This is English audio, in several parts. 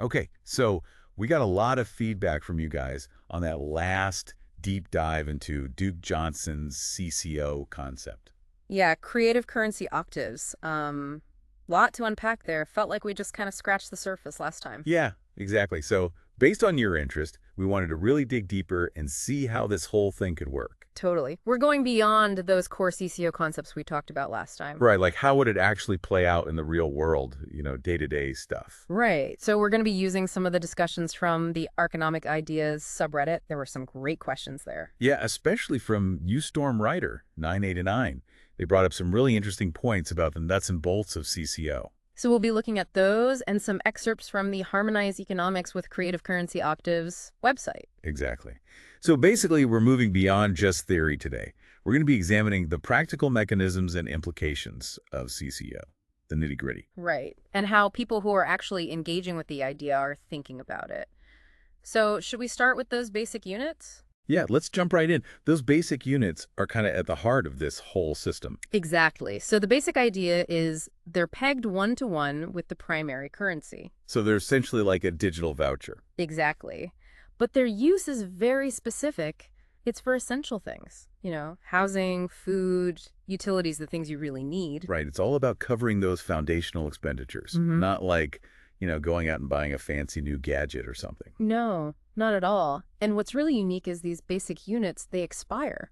Okay, so we got a lot of feedback from you guys on that last deep dive into Duke Johnson's CCO concept. Yeah, creative currency octaves. Lot to unpack there. Felt like we just kind of scratched the surface last time. Yeah, exactly. So based on your interest, we wanted to really dig deeper and see how this whole thing could work. Totally. We're going beyond those core CCO concepts we talked about last time. Right, like how would it actually play out in the real world, day-to-day stuff. Right. So we're going to be using some of the discussions from the EconomicIdeas subreddit. There were some great questions there. Yeah, especially from Ustorm Writer, 989. They brought up some really interesting points about the nuts and bolts of CCO. So we'll be looking at those and some excerpts from the Harmonize Economics with Creative Currency Octaves website. Exactly. So basically, we're moving beyond just theory today. We're going to be examining the practical mechanisms and implications of CCO, the nitty-gritty. Right. And how people who are actually engaging with the idea are thinking about it. So should we start with those basic units? Yeah, let's jump right in. Those basic units are kind of at the heart of this whole system. Exactly. So the basic idea is they're pegged one-to-one with the primary currency. So they're essentially like a digital voucher. Exactly. But their use is very specific. It's for essential things, housing, food, utilities, the things you really need. Right. It's all about covering those foundational expenditures, not like, going out and buying a fancy new gadget or something. No, not at all. And what's really unique is these basic units, they expire.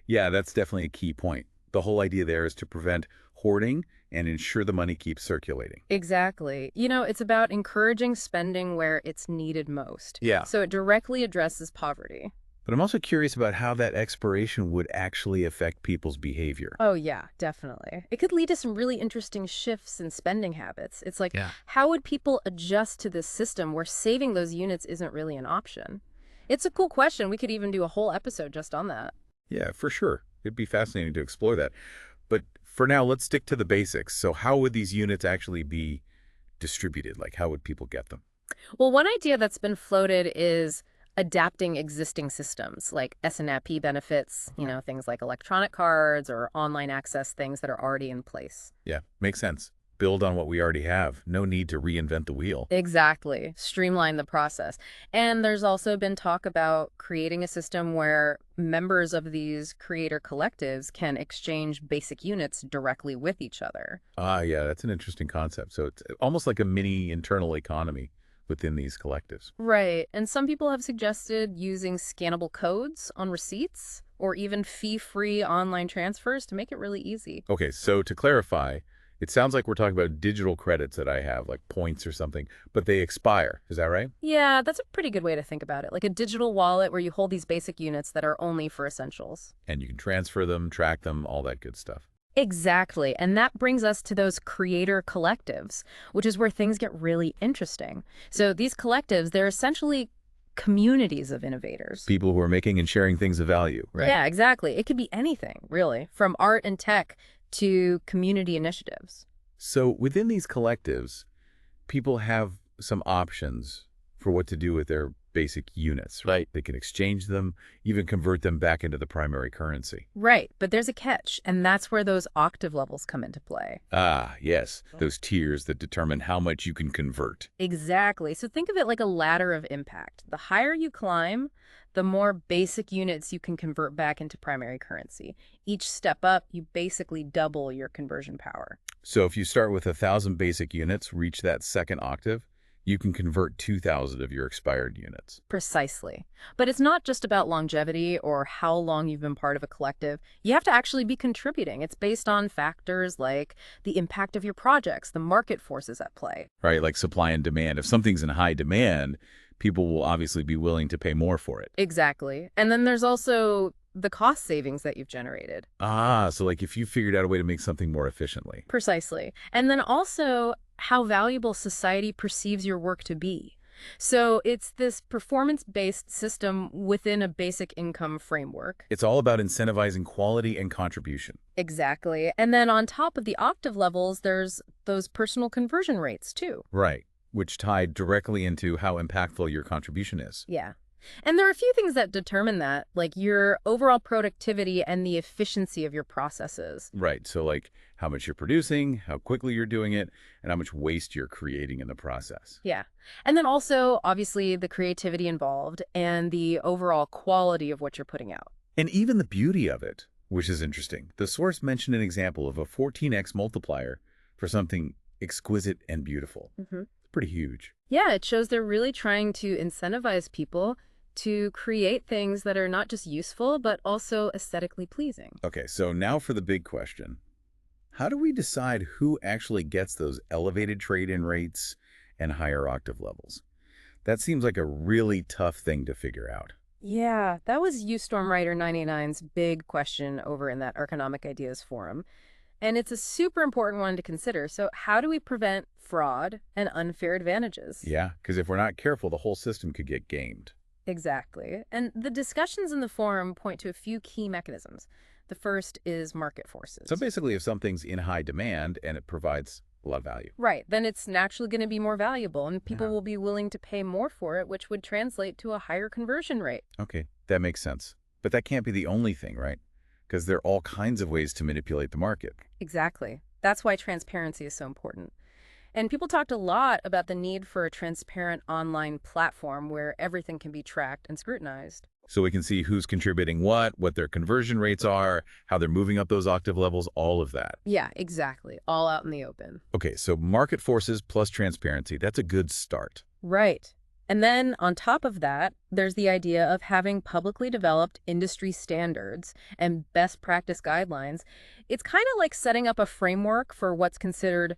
Yeah, that's definitely a key point. The whole idea there is to prevent hoarding and ensure the money keeps circulating. Exactly. It's about encouraging spending where it's needed most. Yeah. So it directly addresses poverty. But I'm also curious about how that expiration would actually affect people's behavior. Oh, yeah, definitely. It could lead to some really interesting shifts in spending habits. It's like, Yeah. How would people adjust to this system where saving those units isn't really an option? It's a cool question. We could even do a whole episode just on that. Yeah, for sure. It'd be fascinating to explore that. But for now, let's stick to the basics. So how would these units actually be distributed? Like, how would people get them? Well, one idea that's been floated is adapting existing systems like S&AP benefits, things like electronic cards or online access, things that are already in place. Yeah, makes sense. Build on what we already have. No need to reinvent the wheel. Exactly. Streamline the process. And there's also been talk about creating a system where members of these creator collectives can exchange basic units directly with each other. Yeah, that's an interesting concept. So it's almost like a mini internal economy within these collectives. Right. And some people have suggested using scannable codes on receipts or even fee-free online transfers to make it really easy. Okay, so to clarify, it sounds like we're talking about digital credits that I have, like points or something, but they expire. Is that right? Yeah, that's a pretty good way to think about it. Like a digital wallet where you hold these basic units that are only for essentials. And you can transfer them, track them, all that good stuff. Exactly. And that brings us to those creator collectives, which is where things get really interesting. So these collectives, they're essentially communities of innovators. People who are making and sharing things of value, right? Yeah, exactly. It could be anything, really, from art and tech to community initiatives. So within these collectives, people have some options for what to do with their basic units, right? They can exchange them, even convert them back into the primary currency. Right, but there's a catch, and that's where those octave levels come into play. Ah, yes, those tiers that determine how much you can convert. Exactly. So think of it like a ladder of impact. The higher you climb, the more basic units you can convert back into primary currency. Each step up, you basically double your conversion power. So if you start with 1,000 basic units, reach that second octave, you can convert 2,000 of your expired units. Precisely. But it's not just about longevity or how long you've been part of a collective. You have to actually be contributing. It's based on factors like the impact of your projects, the market forces at play. Right, like supply and demand. If something's in high demand, people will obviously be willing to pay more for it. Exactly. And then there's also the cost savings that you've generated. Ah, so like if you figured out a way to make something more efficiently. Precisely. And then also how valuable society perceives your work to be. So it's this performance-based system within a basic income framework. It's all about incentivizing quality and contribution. Exactly. And then on top of the octave levels, there's those personal conversion rates too. Right, which tied directly into how impactful your contribution is. Yeah. And there are a few things that determine that, like your overall productivity and the efficiency of your processes. Right. So like how much you're producing, how quickly you're doing it, and how much waste you're creating in the process. Yeah. And then also, obviously, the creativity involved and the overall quality of what you're putting out. And even the beauty of it, which is interesting. The source mentioned an example of a 14x multiplier for something exquisite and beautiful. It's pretty huge. Yeah, it shows they're really trying to incentivize people to create things that are not just useful, but also aesthetically pleasing. Okay, so now for the big question. How do we decide who actually gets those elevated trade-in rates and higher octave levels? That seems like a really tough thing to figure out. Yeah, that was uStormWriter 99's big question over in that EconomicIdeas forum. And it's a super important one to consider. So how do we prevent fraud and unfair advantages? Yeah, because if we're not careful, the whole system could get gamed. Exactly. And the discussions in the forum point to a few key mechanisms. The first is market forces. So basically, if something's in high demand and it provides a lot of value. Right, then it's naturally going to be more valuable, and people Yeah. will be willing to pay more for it, which would translate to a higher conversion rate. Okay, that makes sense. But that can't be the only thing, right? Because there are all kinds of ways to manipulate the market. Exactly. That's why transparency is so important. And people talked a lot about the need for a transparent online platform where everything can be tracked and scrutinized. So we can see who's contributing what their conversion rates are, how they're moving up those octave levels, all of that. Yeah, exactly. All out in the open. Okay, so market forces plus transparency, that's a good start. Right. And then on top of that, there's the idea of having publicly developed industry standards and best practice guidelines. It's kind of like setting up a framework for what's considered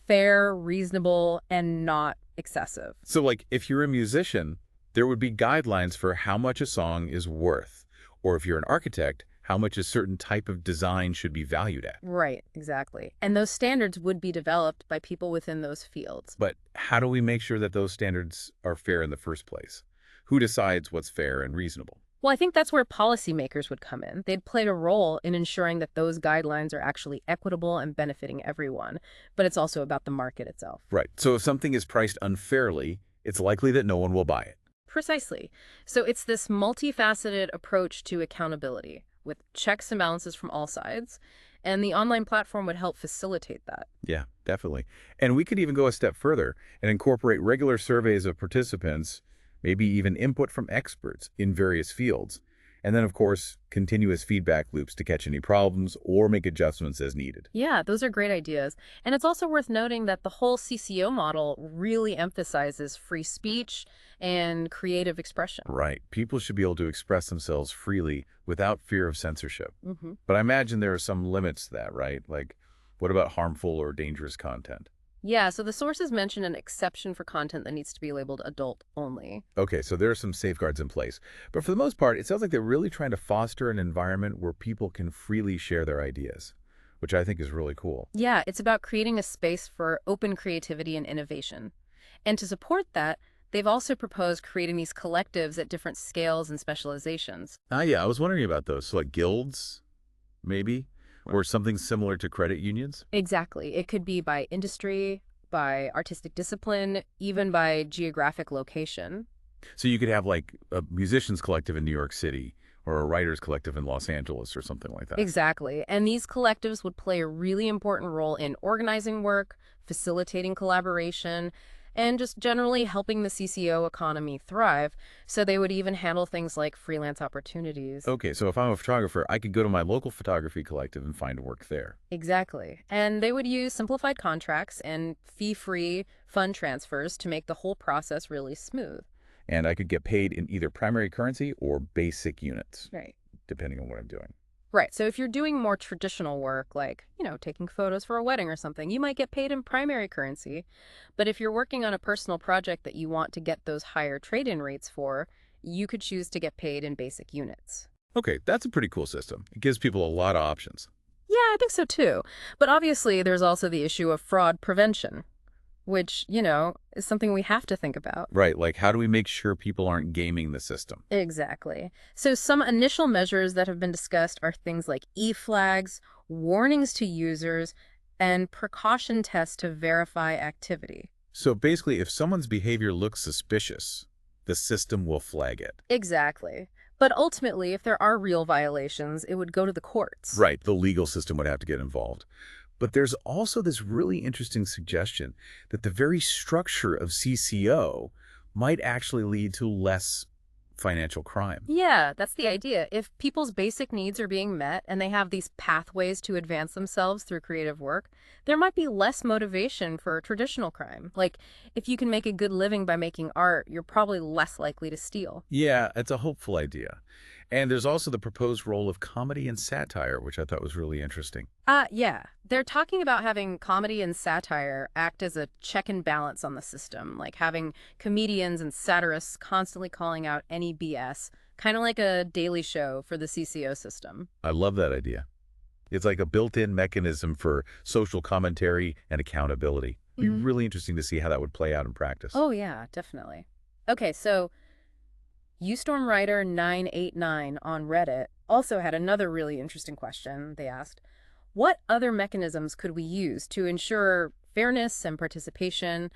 fair, reasonable, and not excessive. So like if you're a musician, there would be guidelines for how much a song is worth. Or if you're an architect, how much a certain type of design should be valued at. Right, exactly. And those standards would be developed by people within those fields. But how do we make sure that those standards are fair in the first place? Who decides what's fair and reasonable? Well, I think that's where policymakers would come in. They'd play a role in ensuring that those guidelines are actually equitable and benefiting everyone. But it's also about the market itself. Right. So if something is priced unfairly, it's likely that no one will buy it. Precisely. So it's this multifaceted approach to accountability with checks and balances from all sides. And the online platform would help facilitate that. Yeah, definitely. And we could even go a step further and incorporate regular surveys of participants, maybe even input from experts in various fields. And then, of course, continuous feedback loops to catch any problems or make adjustments as needed. Yeah, those are great ideas. And it's also worth noting that the whole CCO model really emphasizes free speech and creative expression. Right. People should be able to express themselves freely without fear of censorship. Mm-hmm. But I imagine there are some limits to that, right? Like, what about harmful or dangerous content? Yeah, so the sources mention an exception for content that needs to be labeled adult only. Okay, so there are some safeguards in place. But for the most part, it sounds like they're really trying to foster an environment where people can freely share their ideas, which I think is really cool. Yeah, it's about creating a space for open creativity and innovation. And to support that, they've also proposed creating these collectives at different scales and specializations. Yeah, I was wondering about those. So like guilds, maybe? Or something similar to credit unions? Exactly. It could be by industry, by artistic discipline, even by geographic location. So you could have like a musicians collective in New York City or a writers collective in Los Angeles or something like that. Exactly. And these collectives would play a really important role in organizing work, facilitating collaboration, and just generally helping the CCO economy thrive. So they would even handle things like freelance opportunities. Okay, so if I'm a photographer, I could go to my local photography collective and find work there. Exactly. And they would use simplified contracts and fee-free fund transfers to make the whole process really smooth. And I could get paid in either primary currency or basic units, Right. depending on what I'm doing. Right. So if you're doing more traditional work, like, taking photos for a wedding or something, you might get paid in primary currency. But if you're working on a personal project that you want to get those higher trade-in rates for, you could choose to get paid in basic units. Okay, that's a pretty cool system. It gives people a lot of options. Yeah, I think so too. But obviously, there's also the issue of fraud prevention, which, is something we have to think about. Right, like how do we make sure people aren't gaming the system? Exactly. So some initial measures that have been discussed are things like e-flags, warnings to users, and precaution tests to verify activity. So basically, if someone's behavior looks suspicious, the system will flag it. Exactly. But ultimately, if there are real violations, it would go to the courts. Right, the legal system would have to get involved. But there's also this really interesting suggestion that the very structure of CCO might actually lead to less financial crime. Yeah, that's the idea. If people's basic needs are being met and they have these pathways to advance themselves through creative work, there might be less motivation for traditional crime. Like, if you can make a good living by making art, you're probably less likely to steal. Yeah, it's a hopeful idea. And there's also the proposed role of comedy and satire, which I thought was really interesting. Yeah. They're talking about having comedy and satire act as a check and balance on the system, like having comedians and satirists constantly calling out any BS, kind of like a Daily Show for the CCO system. I love that idea. It's like a built-in mechanism for social commentary and accountability. It'd be really interesting to see how that would play out in practice. Oh, yeah, definitely. Okay, so UStormWriter989 on Reddit also had another really interesting question. They asked, what other mechanisms could we use to ensure fairness and participation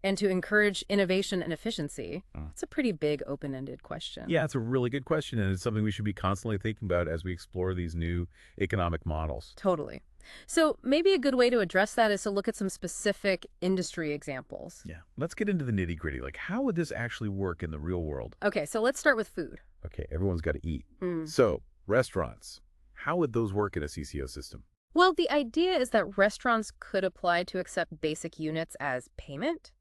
and to encourage innovation and efficiency? It's a pretty big open-ended question. Yeah, it's a really good question, and it's something we should be constantly thinking about as we explore these new economic models. Totally. So maybe a good way to address that is to look at some specific industry examples. Yeah, let's get into the nitty-gritty. Like, how would this actually work in the real world? Okay, so let's start with food. Okay, everyone's got to eat. So, restaurants, how would those work in a CCO system? Well, the idea is that restaurants could apply to accept basic units as payment,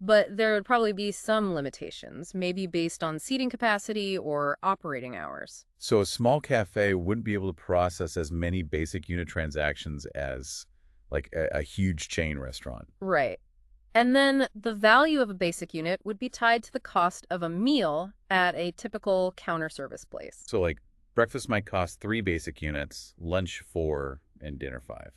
but there would probably be some limitations, maybe based on seating capacity or operating hours. So a small cafe wouldn't be able to process as many basic unit transactions as like a huge chain restaurant. Right. And then the value of a basic unit would be tied to the cost of a meal at a typical counter service place. So like breakfast might cost 3 basic units, lunch 4, and dinner 5.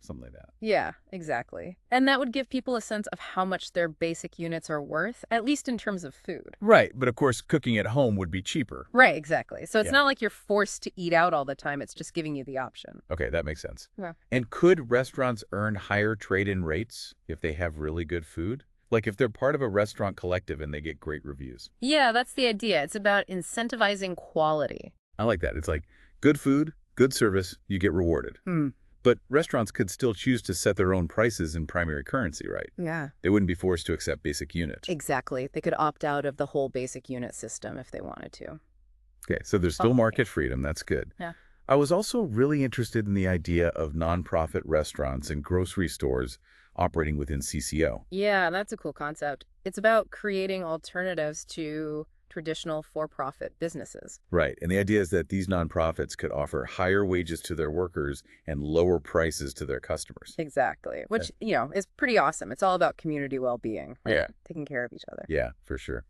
Something like that. Yeah, exactly. And that would give people a sense of how much their basic units are worth, at least in terms of food. Right, but of course cooking at home would be cheaper. Right, exactly. So it's Yeah. not like you're forced to eat out all the time. It's just giving you the option. Okay, that makes sense. Yeah. And could restaurants earn higher trade-in rates if they have really good food? Like if they're part of a restaurant collective and they get great reviews. Yeah, that's the idea. It's about incentivizing quality. I like that. It's like good food, good service, you get rewarded. But restaurants could still choose to set their own prices in primary currency, right? Yeah. They wouldn't be forced to accept basic unit. Exactly. They could opt out of the whole basic unit system if they wanted to. Okay, so there's still market freedom. That's good. Yeah. I was also really interested in the idea of nonprofit restaurants and grocery stores operating within CCO. Yeah, that's a cool concept. It's about creating alternatives to traditional for-profit businesses. Right, and the idea is that these nonprofits could offer higher wages to their workers and lower prices to their customers. Exactly. Which, is pretty awesome. It's all about community well-being. Right? Yeah. Taking care of each other. Yeah, for sure.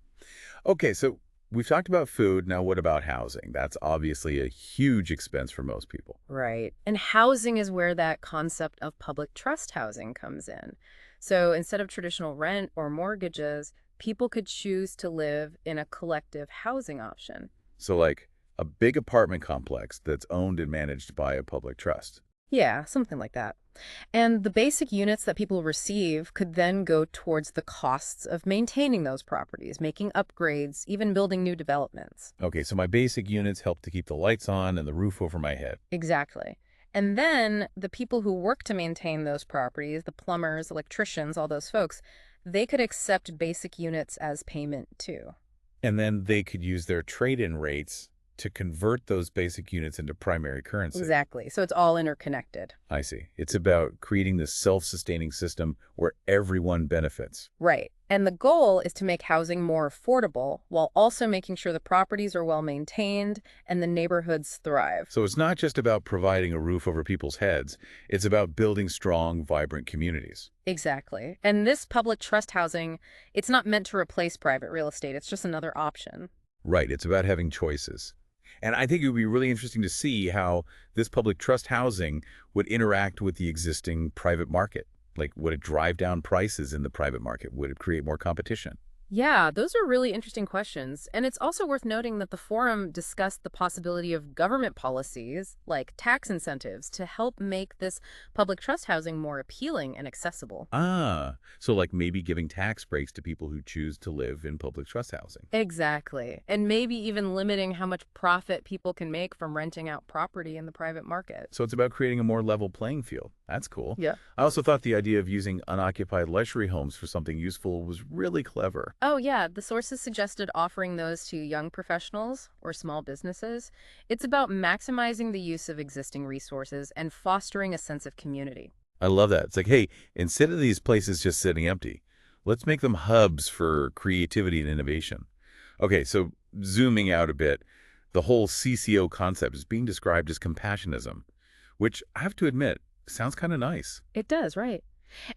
Okay, so we've talked about food. Now what about housing? That's obviously a huge expense for most people. Right. And housing is where that concept of public trust housing comes in. So instead of traditional rent or mortgages, people could choose to live in a collective housing option. So like a big apartment complex that's owned and managed by a public trust. Yeah, something like that. And the basic units that people receive could then go towards the costs of maintaining those properties, making upgrades, even building new developments. Okay, so my basic units help to keep the lights on and the roof over my head. Exactly. And then the people who work to maintain those properties, the plumbers, electricians, all those folks, they could accept basic units as payment too. And then they could use their trade-in rates to convert those basic units into primary currency. Exactly. So it's all interconnected. I see. It's about creating this self-sustaining system where everyone benefits. Right. And the goal is to make housing more affordable while also making sure the properties are well maintained and the neighborhoods thrive. So it's not just about providing a roof over people's heads. It's about building strong, vibrant communities. Exactly. And this public trust housing, it's not meant to replace private real estate. It's just another option. Right. It's about having choices. And I think it would be really interesting to see how this public trust housing would interact with the existing private market. Like, would it drive down prices in the private market? Would it create more competition? Yeah, those are really interesting questions. And it's also worth noting that the forum discussed the possibility of government policies, like tax incentives, to help make this public trust housing more appealing and accessible. So like maybe giving tax breaks to people who choose to live in public trust housing. Exactly. And maybe even limiting how much profit people can make from renting out property in the private market. So it's about creating a more level playing field. That's cool. Yeah. I also thought the idea of using unoccupied luxury homes for something useful was really clever. Oh, yeah. The sources suggested offering those to young professionals or small businesses. It's about maximizing the use of existing resources and fostering a sense of community. I love that. It's like, hey, instead of these places just sitting empty, let's make them hubs for creativity and innovation. Okay, so zooming out a bit, the whole CCO concept is being described as compassionism, which I have to admit sounds kind of nice. It does, right?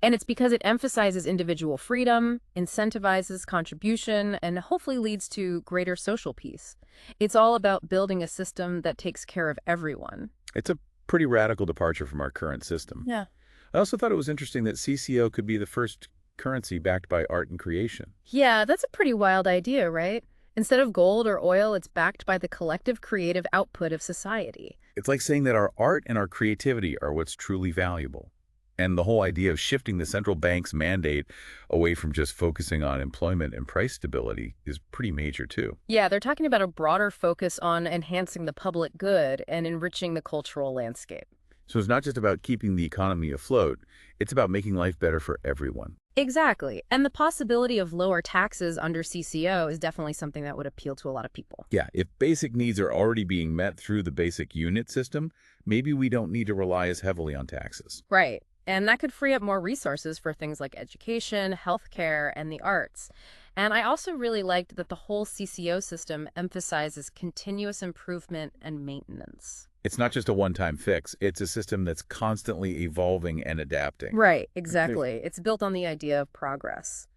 And it's because it emphasizes individual freedom, incentivizes contribution, and hopefully leads to greater social peace. It's all about building a system that takes care of everyone. It's a pretty radical departure from our current system. Yeah. I also thought it was interesting that CCO could be the first currency backed by art and creation. Yeah, that's a pretty wild idea, right? Instead of gold or oil, it's backed by the collective creative output of society. It's like saying that our art and our creativity are what's truly valuable. And the whole idea of shifting the central bank's mandate away from just focusing on employment and price stability is pretty major too. Yeah, they're talking about a broader focus on enhancing the public good and enriching the cultural landscape. So it's not just about keeping the economy afloat, it's about making life better for everyone. Exactly. And the possibility of lower taxes under CCO is definitely something that would appeal to a lot of people. Yeah, if basic needs are already being met through the basic unit system, maybe we don't need to rely as heavily on taxes. Right. And that could free up more resources for things like education, healthcare, and the arts. And I also really liked that the whole CCO system emphasizes continuous improvement and maintenance. It's not just a one-time fix, it's a system that's constantly evolving and adapting. Right, exactly. It's built on the idea of progress.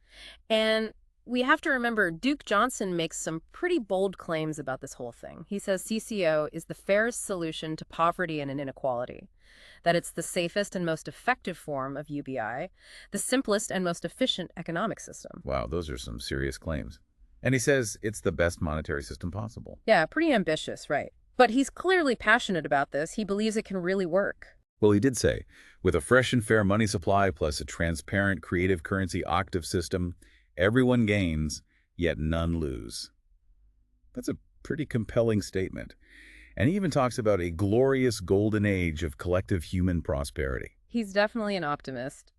And we have to remember Duke Johnson makes some pretty bold claims about this whole thing. He says CCO is the fairest solution to poverty and inequality, that it's the safest and most effective form of UBI, the simplest and most efficient economic system. Wow, those are some serious claims. And he says it's the best monetary system possible. Yeah, pretty ambitious, right? But he's clearly passionate about this. He believes it can really work. Well, he did say, with a fresh and fair money supply plus a transparent creative currency octave system, everyone gains, yet none lose. That's a pretty compelling statement. And he even talks about a glorious golden age of collective human prosperity. He's definitely an optimist.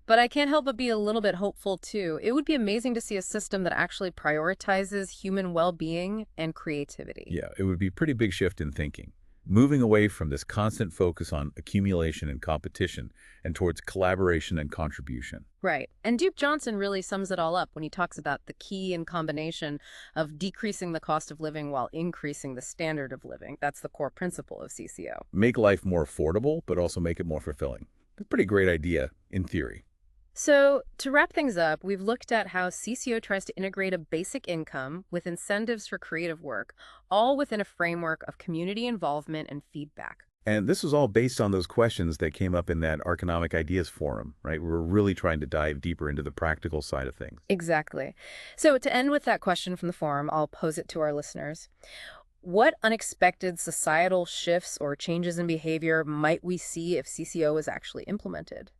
But I can't help but be a little bit hopeful, too. It would be amazing to see a system that actually prioritizes human well-being and creativity. Yeah, it would be a pretty big shift in thinking, moving away from this constant focus on accumulation and competition and towards collaboration and contribution. Right. And Duke Johnson really sums it all up when he talks about the key and combination of decreasing the cost of living while increasing the standard of living. That's the core principle of CCO. Make life more affordable, but also make it more fulfilling. A pretty great idea, in theory. So, to wrap things up, we've looked at how CCO tries to integrate a basic income with incentives for creative work, all within a framework of community involvement and feedback. And this was all based on those questions that came up in that EconomicIdeas forum, right? We were really trying to dive deeper into the practical side of things. Exactly. So, to end with that question from the forum, I'll pose it to our listeners. What unexpected societal shifts or changes in behavior might we see if CCO is actually implemented?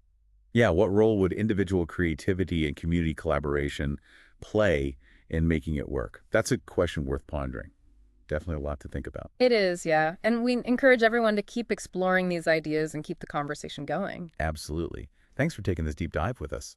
Yeah, what role would individual creativity and community collaboration play in making it work? That's a question worth pondering. Definitely a lot to think about. It is, yeah. And we encourage everyone to keep exploring these ideas and keep the conversation going. Absolutely. Thanks for taking this deep dive with us.